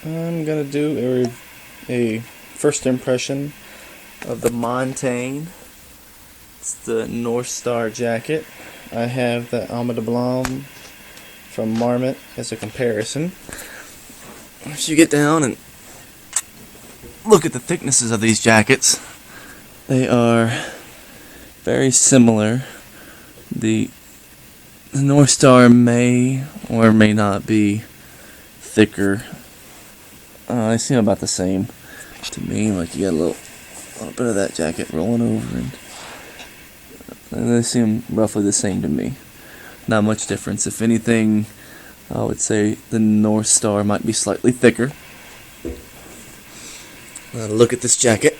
I'm gonna do a first impression of the Montane. It's the North Star jacket. I have the Alma de Blanc from Marmot as a comparison. If you get down and look at the thicknesses of these jackets, they are very similar. The North Star may or may not be thicker. They seem about the same to me. Like you got a little bit of that jacket rolling over, and they seem roughly the same to me. Not much difference. If anything, I would say the North Star might be slightly thicker. Look at this jacket.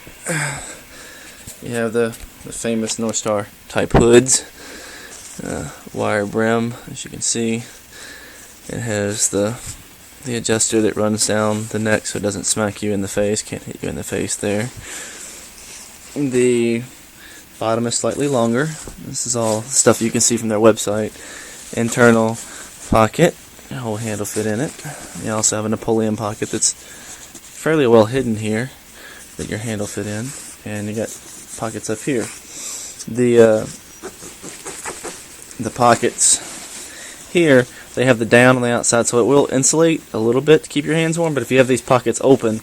You have the famous North Star type hoods, wire brim, as you can see. It has the adjuster that runs down the neck so it doesn't smack you in the face, can't hit you in the face there. The bottom is slightly longer. This is all stuff you can see from their website. Internal pocket, a whole handle fit in it. You also have a Napoleon pocket that's fairly well hidden here that your handle fit in, and you got pockets up here. The pockets here, they have the down on the outside, so it will insulate a little bit to keep your hands warm. But if you have these pockets open,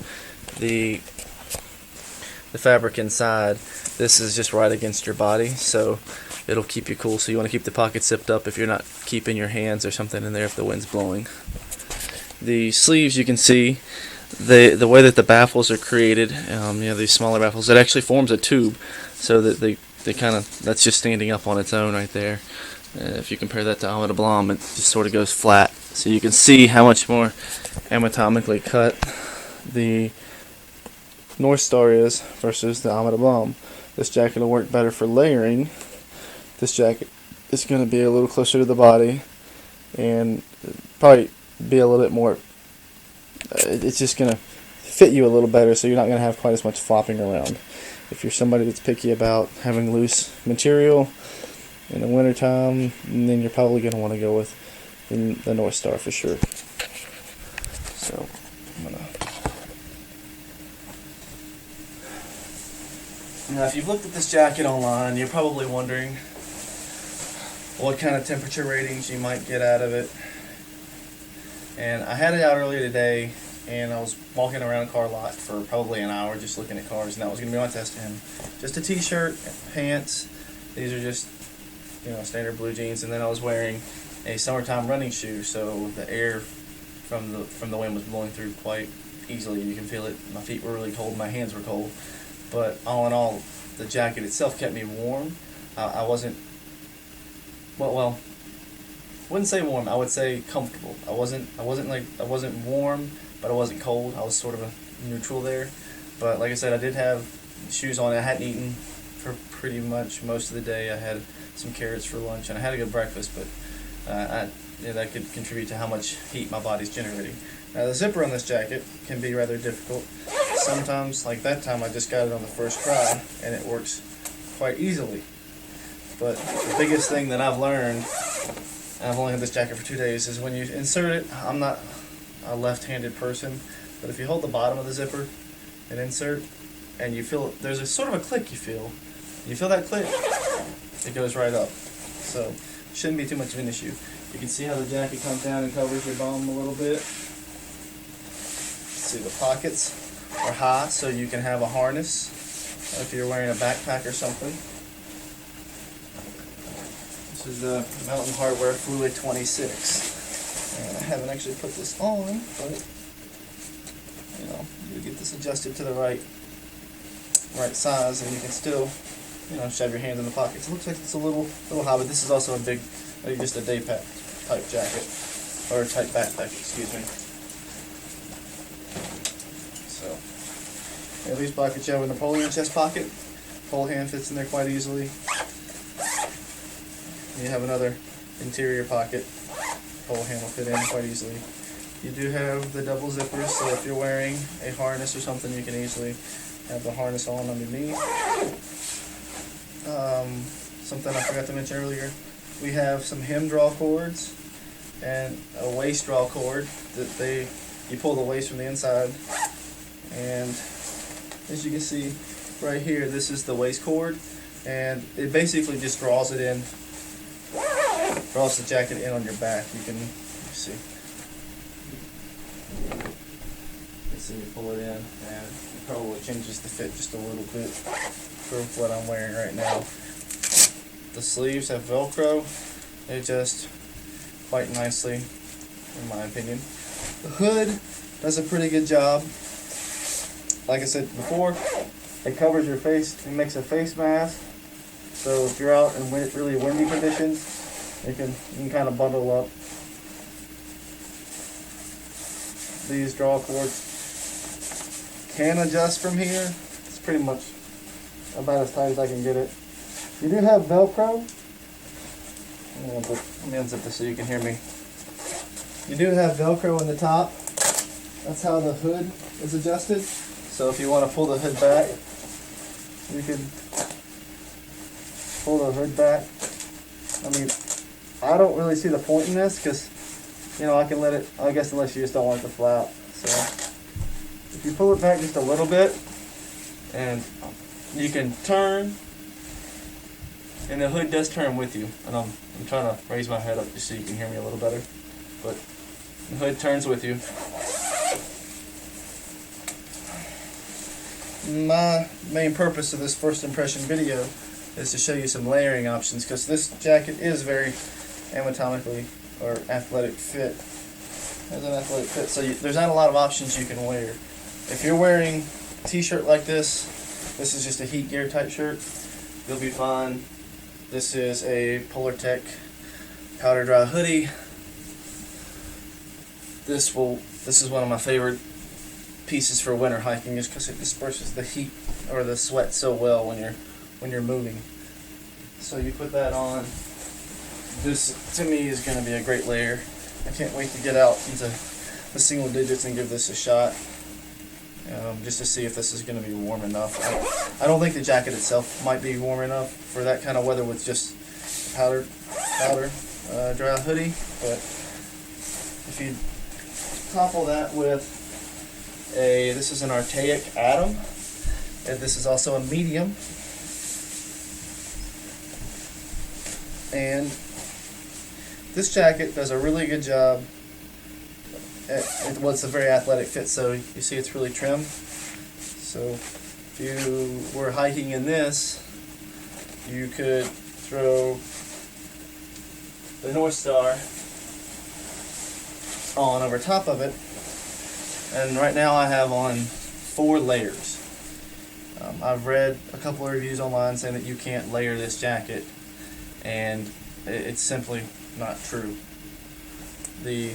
the fabric inside, this is just right against your body, so it'll keep you cool. So you want to keep the pockets zipped up if you're not keeping your hands or something in there if the wind's blowing. The sleeves, you can see the way that the baffles are created. These smaller baffles, it actually forms a tube, so that they kind of, that's just standing up on its own right there. If you compare that to Alma de Blanc, it just sort of goes flat. So you can see how much more anatomically cut the North Star is versus the Alma de Blanc. This jacket will work better for layering. This jacket is going to be a little closer to the body and probably be a little bit more, it's just going to fit you a little better, so you're not going to have quite as much flopping around. If you're somebody that's picky about having loose material in the wintertime, then you're probably going to want to go with the North Star for sure. So I'm going to... Now, if you've looked at this jacket online, you're probably wondering what kind of temperature ratings you might get out of it. And I had it out earlier today, and I was walking around a car lot for probably an hour just looking at cars, and that was going to be my test to him. Just a t-shirt, pants. These are just, standard blue jeans, and then I was wearing a summertime running shoe, so the air from the wind was blowing through quite easily. You can feel it. My feet were really cold, my hands were cold. But all in all, the jacket itself kept me warm. I wasn't, wouldn't say warm. I would say comfortable. I wasn't warm, but I wasn't cold. I was sort of a neutral there. But like I said, I did have shoes on. I hadn't eaten for pretty much most of the day. I had some carrots for lunch, and I had a good breakfast. But that could contribute to how much heat my body's generating. Now, the zipper on this jacket can be rather difficult. Sometimes, like that time, I just got it on the first try, and it works quite easily. But the biggest thing that I've learned, and I've only had this jacket for 2 days, is when you insert it, I'm not a left-handed person, but if you hold the bottom of the zipper and insert, and you feel, there's a sort of a click you feel that click, it goes right up. So, shouldn't be too much of an issue. You can see how the jacket comes down and covers your bum a little bit. See, the pockets are high, so you can have a harness if you're wearing a backpack or something. This is the Mountain Hardwear Fluid 26. And I haven't actually put this on, but you get this adjusted to the right size, and you can still shove your hand in the pockets. It looks like it's a little high, but this is also a big, just a day pack type jacket, or type backpack, excuse me. So, these pockets, you have a Napoleon chest pocket. Whole hand fits in there quite easily. You have another interior pocket. Whole hand will fit in quite easily. You do have the double zippers, so if you're wearing a harness or something, you can easily have the harness on underneath. Something I forgot to mention earlier, we have some hem draw cords and a waist draw cord that you pull the waist from the inside, and as you can see right here, this is the waist cord, and it basically just draws it in, draws the jacket in on your back. You can see. So you pull it in, and it probably changes the fit just a little bit for what I'm wearing right now. The sleeves have Velcro. They just quite nicely, in my opinion. The hood does a pretty good job. Like I said before, it covers your face. It makes a face mask. So if you're out in really windy conditions, you can kind of bundle up. These draw cords can adjust from here. It's pretty much about as tight as I can get it. You do have Velcro. Let me unzip this so you can hear me. You do have Velcro in the top. That's how the hood is adjusted. So if you want to pull the hood back, you can pull the hood back. I mean, I don't really see the point in this because, you know, I can let it, I guess, unless you just don't want it to flap. So if you pull it back just a little bit, and you can turn, and the hood does turn with you. And I'm trying to raise my head up just so you can hear me a little better. But the hood turns with you. My main purpose of this first impression video is to show you some layering options, because this jacket is very anatomically or athletic fit. Has an athletic fit, so there's not a lot of options you can wear. If you're wearing a t-shirt like this is just a heat gear type shirt, you'll be fine. This is a Polar Tech powder dry hoodie. This is one of my favorite pieces for winter hiking, just because it disperses the heat or the sweat so well when you're moving. So you put that on. This to me is going to be a great layer. I can't wait to get out into the single digits and give this a shot, just to see if this is going to be warm enough. I don't think the jacket itself might be warm enough for that kind of weather with just powder dry hoodie, but if you topple that with this is an Archaic Atom, and this is also a medium, and this jacket does a really good job. It's a very athletic fit, so you see it's really trim. So if you were hiking in this, you could throw the North Star on over top of it. And right now I have on 4 layers. I've read a couple of reviews online saying that you can't layer this jacket, and it's simply not true. The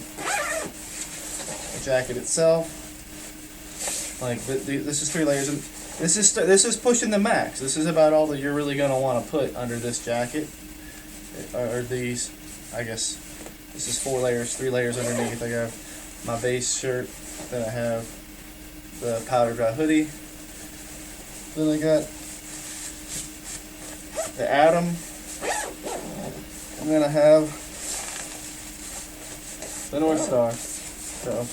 jacket itself, like this is 3 layers, and this is pushing the max. This is about all that you're really going to want to put under this jacket, or these. I guess this is 4 layers, 3 layers underneath. I have my base shirt, then I have the powder dry hoodie, then I got the Atom, and then I have the North Star. So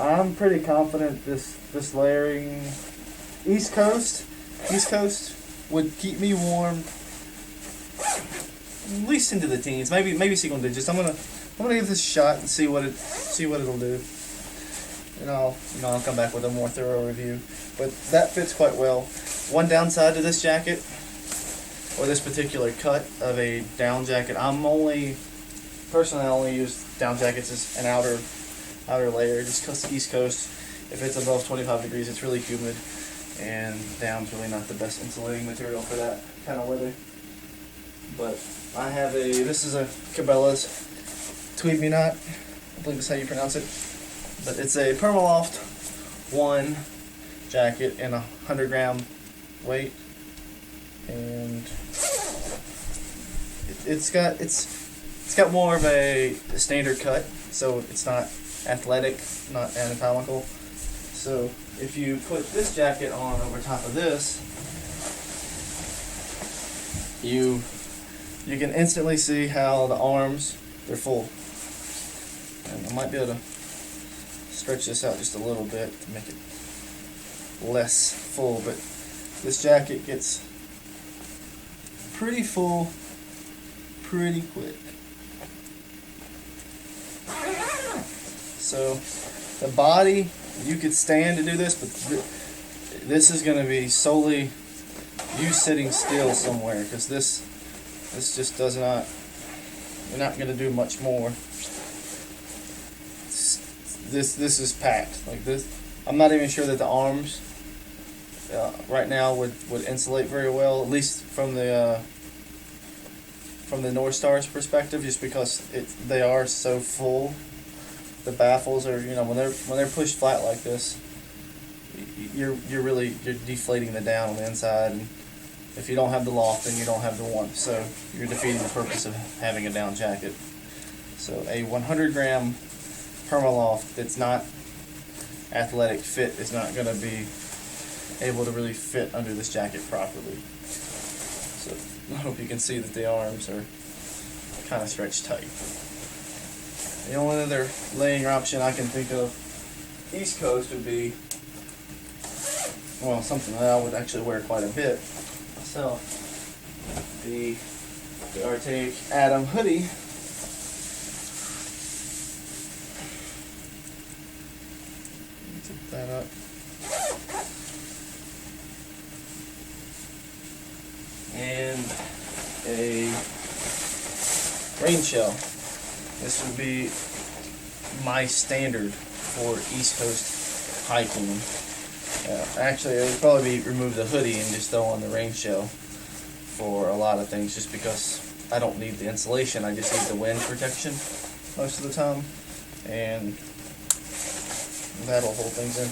I'm pretty confident this layering East Coast would keep me warm at least into the teens, maybe single digits. I'm gonna give this a shot and see what it'll do. And I'll come back with a more thorough review. But that fits quite well. One downside to this jacket, or this particular cut of a down jacket, I only use down jackets as an outer layer, just because East Coast, if it's above 25 degrees, it's really humid, and down's really not the best insulating material for that kind of weather. But I have this is a Cabela's Teewinot, I believe is how you pronounce it, but it's a Permaloft 1 jacket in 100-gram weight, and it's got more of a standard cut, so it's not athletic, not anatomical. So if you put this jacket on over top of this, you can instantly see how the arms, they're full. And I might be able to stretch this out just a little bit to make it less full, but this jacket gets pretty full pretty quick. So the body, you could stand to do this, but this is going to be solely you sitting still somewhere, because this just does not, you're not going to do much more. This is packed like this. I'm not even sure that the arms right now would insulate very well, at least from the North Star's perspective, just because they are so full. The baffles are, when they're pushed flat like this, you're deflating the down on the inside, and if you don't have the loft, then you don't have the warmth. So you're defeating the purpose of having a down jacket. So a 100-gram Permaloft that's not athletic fit is not going to be able to really fit under this jacket properly. So I hope you can see that the arms are kind of stretched tight. The only other laying option I can think of East Coast would be, well, something that I would actually wear quite a bit myself. The Arctic Atom hoodie. Tip that up. And a rain shell. This would be my standard for East Coast hiking. Actually, it would probably be remove the hoodie and just throw on the rain shell for a lot of things, just because I don't need the insulation, I just need the wind protection most of the time, and that'll hold things in.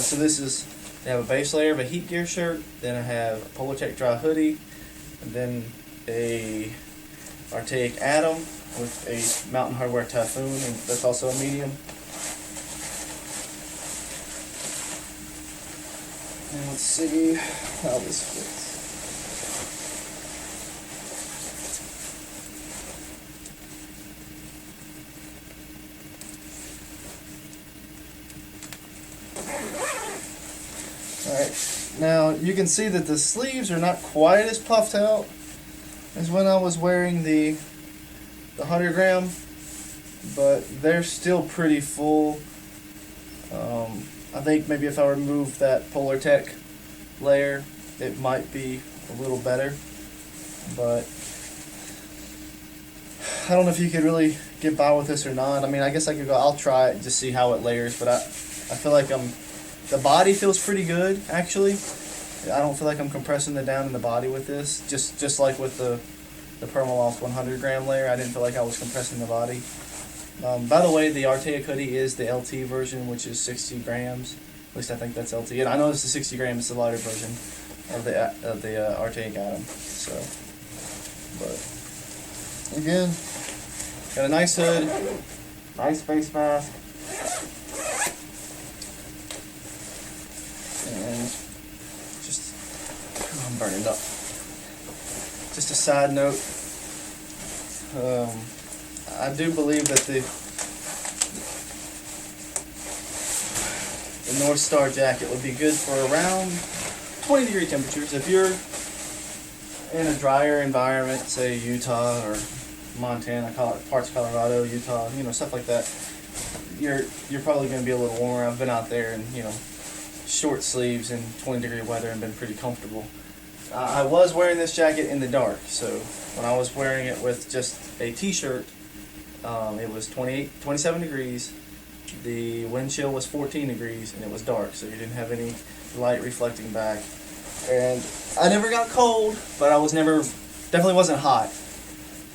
So this is, they have a base layer of a heat gear shirt, then I have a Polartec dry hoodie, and then a Arctic Atom with a Mountain Hardwear Typhoon, and that's also a medium. And let's see how this fits. Alright, now you can see that the sleeves are not quite as puffed out as when I was wearing the 100-gram, but they're still pretty full. I think maybe if I remove that Polartec layer, it might be a little better, but I don't know if you could really get by with this or not. I mean, I guess I could go, I'll try it and just see how it layers, but I feel like the body feels pretty good, actually. I don't feel like I'm compressing the down in the body with this, just like with the Permaloft 100-gram layer. I didn't feel like I was compressing the body. By the way, the Arctic hoodie is the LT version, which is 60 grams. At least I think that's LT. And I know it's the 60 grams, it's the lighter version of the Arctic Atom. So, but again, got a nice hood, nice face mask, and just, I'm burning up. Just a side note, I do believe that the North Star jacket would be good for around 20-degree temperatures. If you're in a drier environment, say Utah or Montana, parts of Colorado, Utah, stuff like that, you're probably going to be a little warmer. I've been out there in short sleeves in 20-degree weather and been pretty comfortable. I was wearing this jacket in the dark, so when I was wearing it with just a t-shirt, it was 27 degrees, the wind chill was 14 degrees, and it was dark, so you didn't have any light reflecting back. And I never got cold, but I was definitely wasn't hot,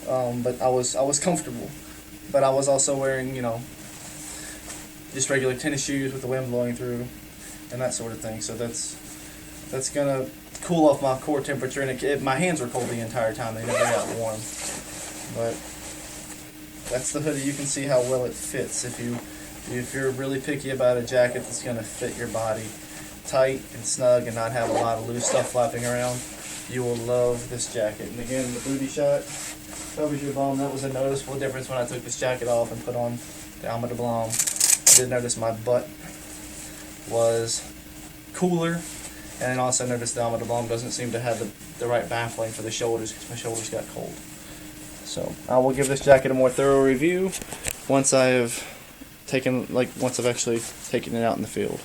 but I was comfortable. But I was also wearing, just regular tennis shoes with the wind blowing through, and that sort of thing, so that's gonna cool off my core temperature, and my hands were cold the entire time. They never got warm. But that's the hoodie. You can see how well it fits. If you're really picky about a jacket that's going to fit your body tight and snug and not have a lot of loose stuff flapping around, you will love this jacket. And again, the booty shot covers your bum. That was a noticeable difference when I took this jacket off and put on the Alma de Blanc. did notice my butt was cooler, and also noticed the Alma Balm doesn't seem to have the right baffling for the shoulders because my shoulders got cold. So I will give this jacket a more thorough review once I have once I've actually taken it out in the field.